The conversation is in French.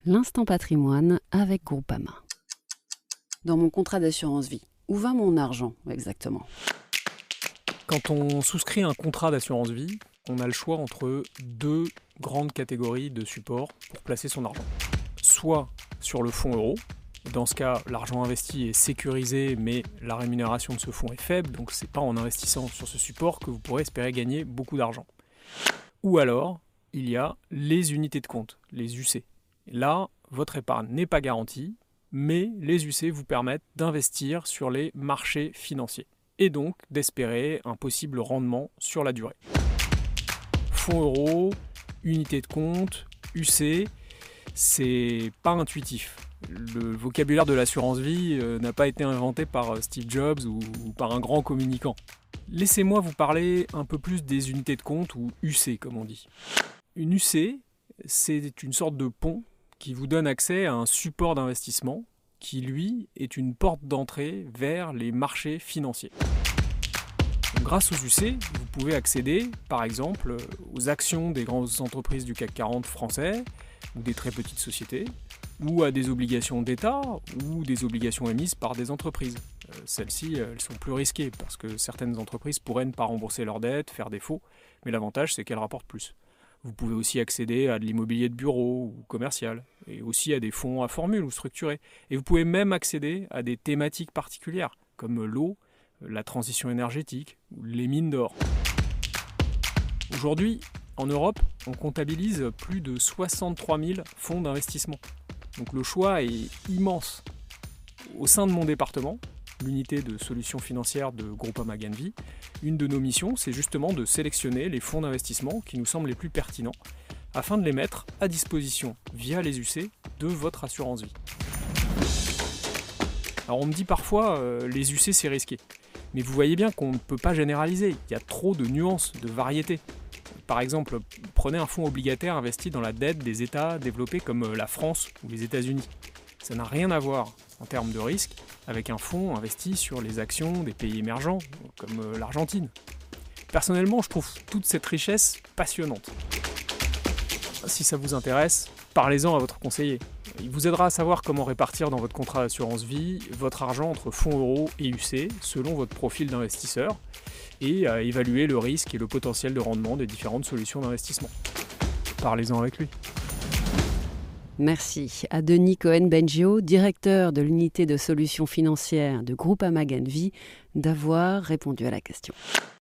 L'instant patrimoine avec Groupama. Dans mon contrat d'assurance vie, où va mon argent exactement ? Quand on souscrit un contrat d'assurance vie, on a le choix entre deux grandes catégories de supports pour placer son argent. Soit sur le fonds euro, dans ce cas l'argent investi est sécurisé mais la rémunération de ce fonds est faible, donc c'est pas en investissant sur ce support que vous pourrez espérer gagner beaucoup d'argent. Ou alors, il y a les unités de compte, les UC. Là, votre épargne n'est pas garantie, mais les UC vous permettent d'investir sur les marchés financiers et donc d'espérer un possible rendement sur la durée. Fonds euro, unités de compte, UC, c'est pas intuitif. Le vocabulaire de l'assurance vie n'a pas été inventé par Steve Jobs ou par un grand communicant. Laissez-moi vous parler un peu plus des unités de compte ou UC comme on dit. Une UC, c'est une sorte de pont qui vous donne accès à un support d'investissement qui, lui, est une porte d'entrée vers les marchés financiers. Donc, grâce aux UC, vous pouvez accéder, par exemple, aux actions des grandes entreprises du CAC 40 français ou des très petites sociétés, ou à des obligations d'État ou des obligations émises par des entreprises. Celles-ci, elles sont plus risquées parce que certaines entreprises pourraient ne pas rembourser leurs dettes, faire défaut, mais l'avantage c'est qu'elles rapportent plus. Vous pouvez aussi accéder à de l'immobilier de bureau ou commercial, et aussi à des fonds à formule ou structurés. Et vous pouvez même accéder à des thématiques particulières, comme l'eau, la transition énergétique ou les mines d'or. Aujourd'hui, en Europe, on comptabilise plus de 63 000 fonds d'investissement. Donc le choix est immense. Au sein de mon département, l'unité de solutions financières de Groupama Genvi, une de nos missions, c'est justement de sélectionner les fonds d'investissement qui nous semblent les plus pertinents, afin de les mettre à disposition via les UC de votre assurance vie. Alors on me dit parfois, les UC c'est risqué. Mais vous voyez bien qu'on ne peut pas généraliser, il y a trop de nuances, de variétés. Par exemple, prenez un fonds obligataire investi dans la dette des États développés comme la France ou les États-Unis. Ça n'a rien à voir en termes de risque avec un fonds investi sur les actions des pays émergents, comme l'Argentine. Personnellement, je trouve toute cette richesse passionnante. Si ça vous intéresse, parlez-en à votre conseiller. Il vous aidera à savoir comment répartir dans votre contrat d'assurance vie votre argent entre fonds euro et UC selon votre profil d'investisseur et à évaluer le risque et le potentiel de rendement des différentes solutions d'investissement. Parlez-en avec lui. Merci à Denis Cohen-Bengio, directeur de l'unité de solutions financières de Groupama Genvi, d'avoir répondu à la question.